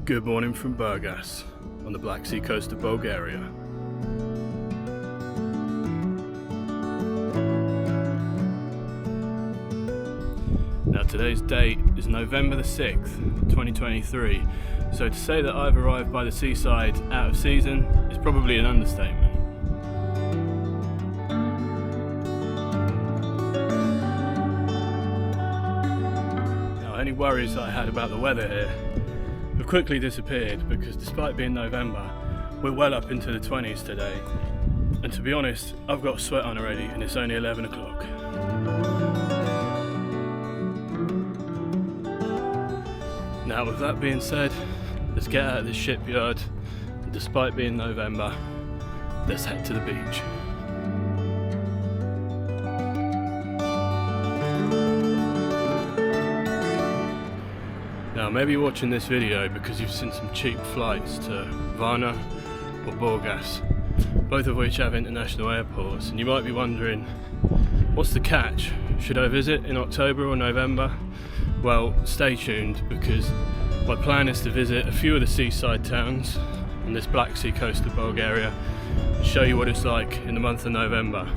Good morning from Burgas on the Black Sea Coast of Bulgaria. Now today's date is November the 6th, 2023, so to say that I've arrived by the seaside out of season is probably an understatement. Now any worries that I had about the weather here have quickly disappeared because despite being November, we're well up into the 20s today. And to be honest, I've got sweat on already and it's only 11 o'clock. Now with that being said, let's get out of this shipyard and despite being November, let's head to the beach. Now maybe you're watching this video because you've seen some cheap flights to Varna or Bourgas, both of which have international airports, and you might be wondering, what's the catch? Should I visit in October or November? Well, stay tuned because my plan is to visit a few of the seaside towns on this Black Sea coast of Bulgaria and show you what it's like in the month of November.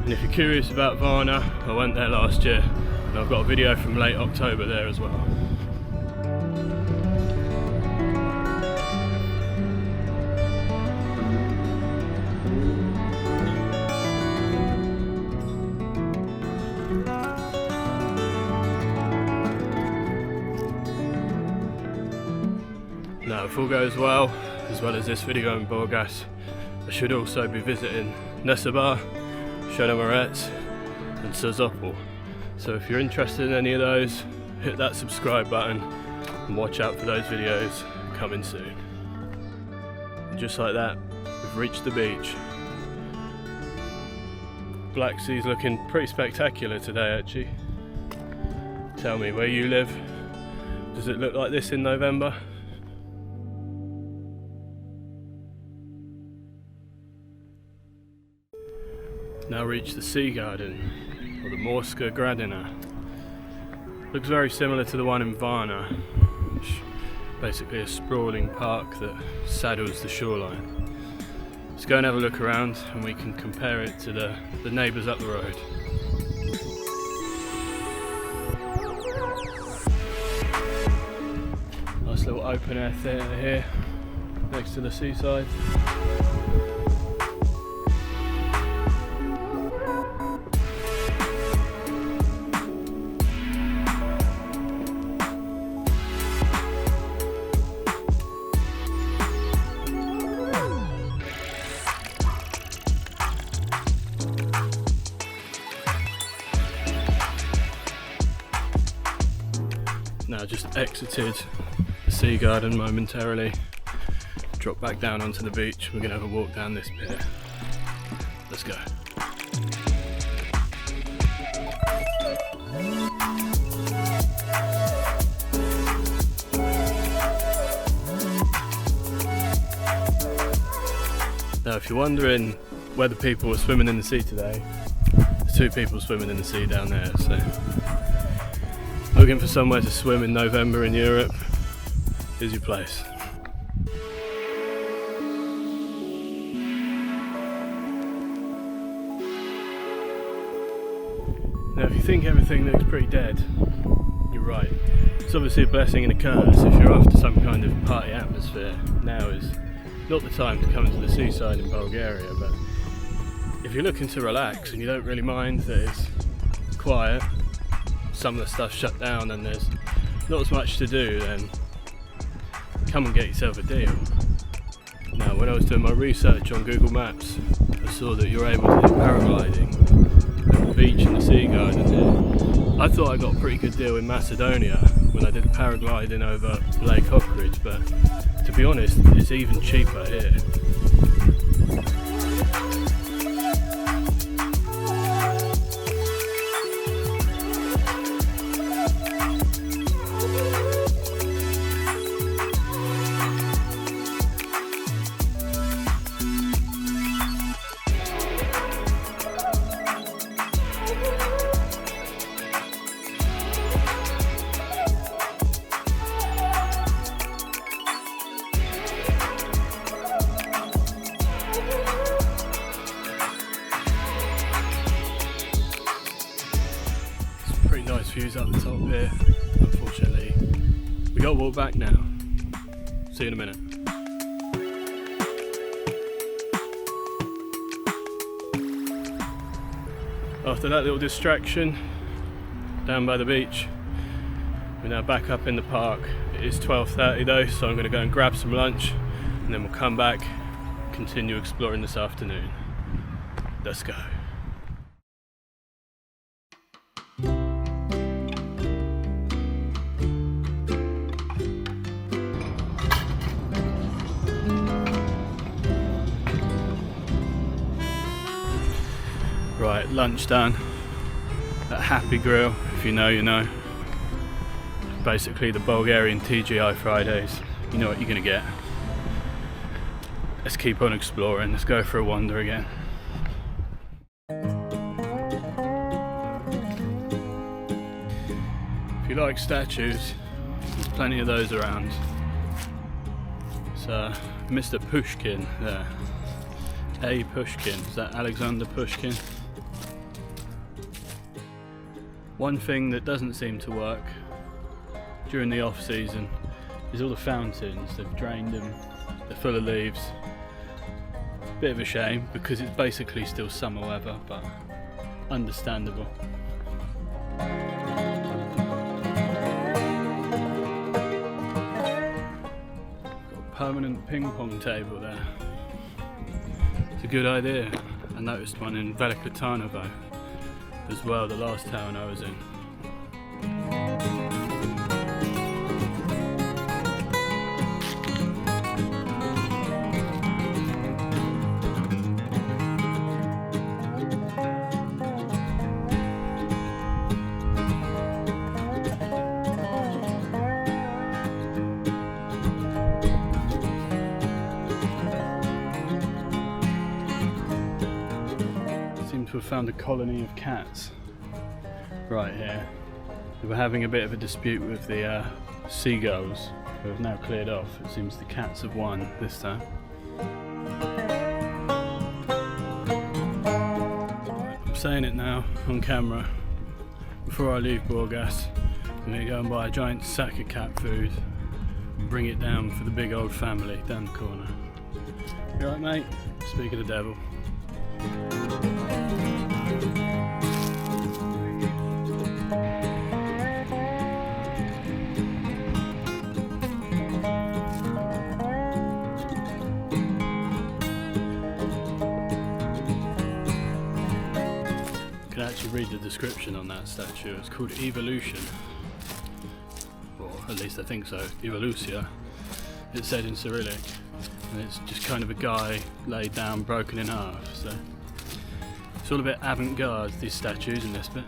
And if you're curious about Varna, I went there last year and I've got a video from late October there as well. Now if all goes well as this video in Burgas, I should also be visiting Nessebar, Shonomarets and Sozopol. So if you're interested in any of those, hit that subscribe button and watch out for those videos coming soon. And just like that, we've reached the beach. Black Sea's looking pretty spectacular today actually. Tell me, where you live, does it look like this in November? Now reach the Sea Garden, or the Morska Gradina. Looks very similar to the one in Varna, which is basically a sprawling park that saddles the shoreline. Let's go and have a look around and we can compare it to the neighbours up the road. Nice little open air theatre here, next to the seaside. Now just exited the Sea Garden momentarily, drop back down onto the beach. We're going to have a walk down this pier. Let's go. Now if you're wondering whether people were swimming in the sea today, there's two people swimming in the sea down there, so looking for somewhere to swim in November in Europe, here's your place. Now if you think everything looks pretty dead, you're right. It's obviously a blessing and a curse. If you're after some kind of party atmosphere, now is not the time to come to the seaside in Bulgaria, but if you're looking to relax and you don't really mind that it's quiet, some of the stuff's shut down and there's not as much to do, then come and get yourself a deal. Now when I was doing my research on Google Maps, I saw that you're able to do paragliding at the beach in the Sea Garden here. I thought I got a pretty good deal in Macedonia when I did paragliding over Lake Hockridge, but to be honest, it's even cheaper here. statues up the top here. Unfortunately, we got to walk back now. See you in a minute. After that little distraction down by the beach, we're now back up in the park. It is 12:30 though, so I'm going to go and grab some lunch and then we'll come back, continue exploring this afternoon. Let's go. Right, lunch done at Happy Grill, if you know, you know. Basically the Bulgarian TGI Fridays, you know what you're gonna get. Let's keep on exploring, let's go for a wander again. If you like statues, there's plenty of those around. It's Mr. Pushkin there. A. Pushkin, is that Alexander Pushkin? One thing that doesn't seem to work during the off season is all the fountains. They've drained them, they're full of leaves. Bit of a shame because it's basically still summer weather, but understandable. Got a permanent ping pong table there. It's a good idea. I noticed one in Velika Tarnovo as well, the last town I was in. To have found a colony of cats right here. They were having a bit of a dispute with the seagulls, who have now cleared off. It seems the cats have won this time. I'm saying it now on camera. Before I leave Burgas, I'm going to go and buy a giant sack of cat food and bring it down for the big old family down the corner. You alright, mate? Speak of the devil. You can actually read the description on that statue. It's called Evolution, or at least I think so, Evolucia. It's said in Cyrillic, and it's just kind of a guy laid down, broken in half. So it's all a bit avant-garde, these statues in this bit.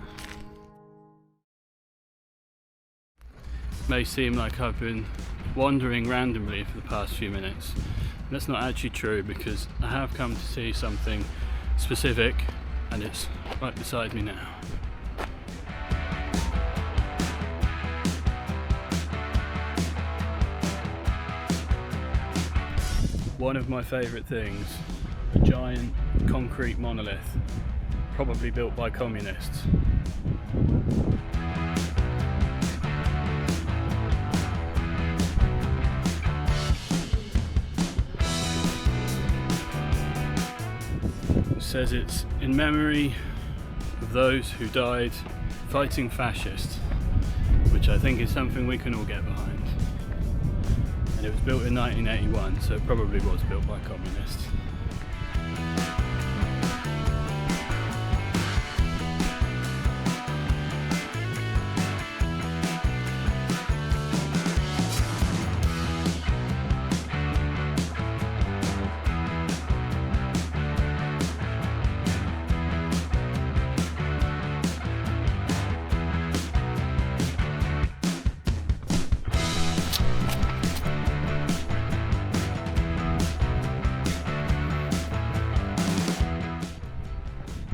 May seem like I've been wandering randomly for the past few minutes. That's not actually true, because I have come to see something specific, and it's right beside me now. One of my favourite things, a giant concrete monolith, probably built by communists. It says it's in memory of those who died fighting fascists, which I think is something we can all get behind. And it was built in 1981, so it probably was built by communists.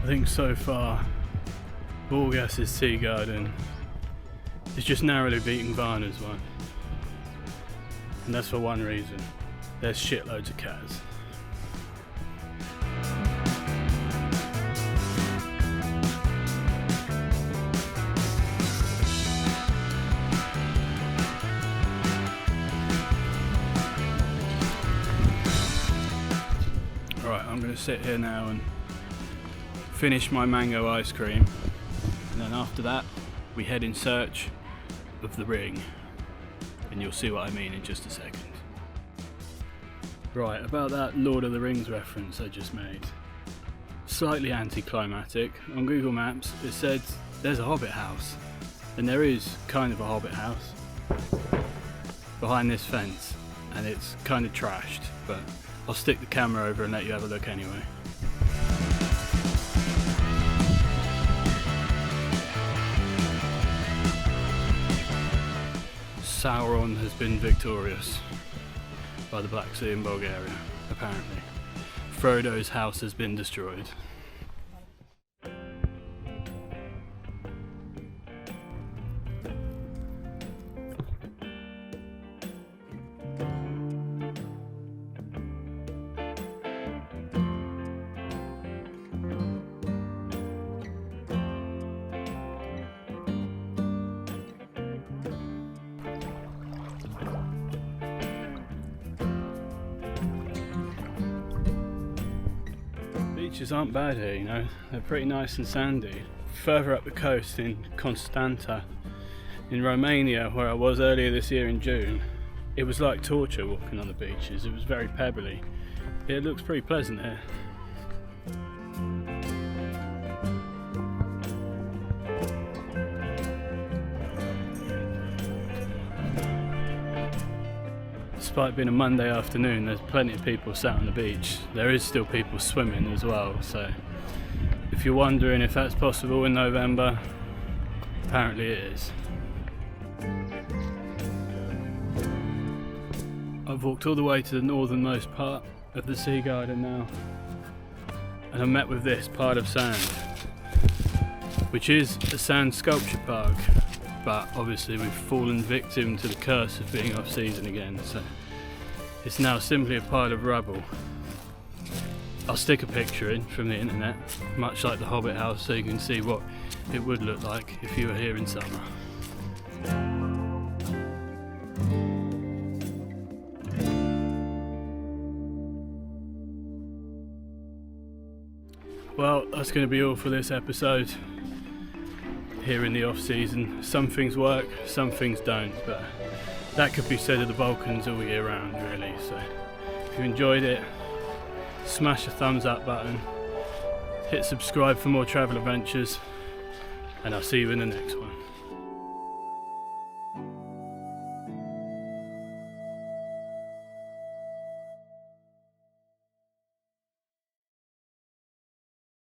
I think so far, Burgas' Sea Garden is just narrowly beating Varna's one. And that's for one reason. There's shitloads of cats. I'm going to sit here now and finish my mango ice cream, and then after that we head in search of the ring, and you'll see what I mean in just a second. Right, about that Lord of the Rings reference I just made. Slightly anticlimactic. On Google Maps it said there's a Hobbit house, and there is kind of a Hobbit house behind this fence, and it's kind of trashed, but I'll stick the camera over and let you have a look anyway. Sauron has been victorious by the Black Sea in Bulgaria, apparently. Frodo's house has been destroyed. Beaches aren't bad here, you know, they're pretty nice and sandy. Further up the coast in Constanta, in Romania, where I was earlier this year in June, it was like torture walking on the beaches. It was very pebbly. It looks pretty pleasant here. Despite being a Monday afternoon, there's plenty of people sat on the beach. There is still people swimming as well, so if you're wondering if that's possible in November, apparently it is. I've walked all the way to the northernmost part of the sea garden now, and I'm met with this pile of sand, which is a sand sculpture park, but obviously we've fallen victim to the curse of being off season again, so it's now simply a pile of rubble. I'll stick a picture in from the internet, much like the Hobbit house, so you can see what it would look like if you were here in summer. Well, that's going to be all for this episode. Here in the off season, some things work, some things don't, but that could be said of the Balkans all year round, really. So if you enjoyed it, smash the thumbs up button, hit subscribe for more travel adventures, and I'll see you in the next one.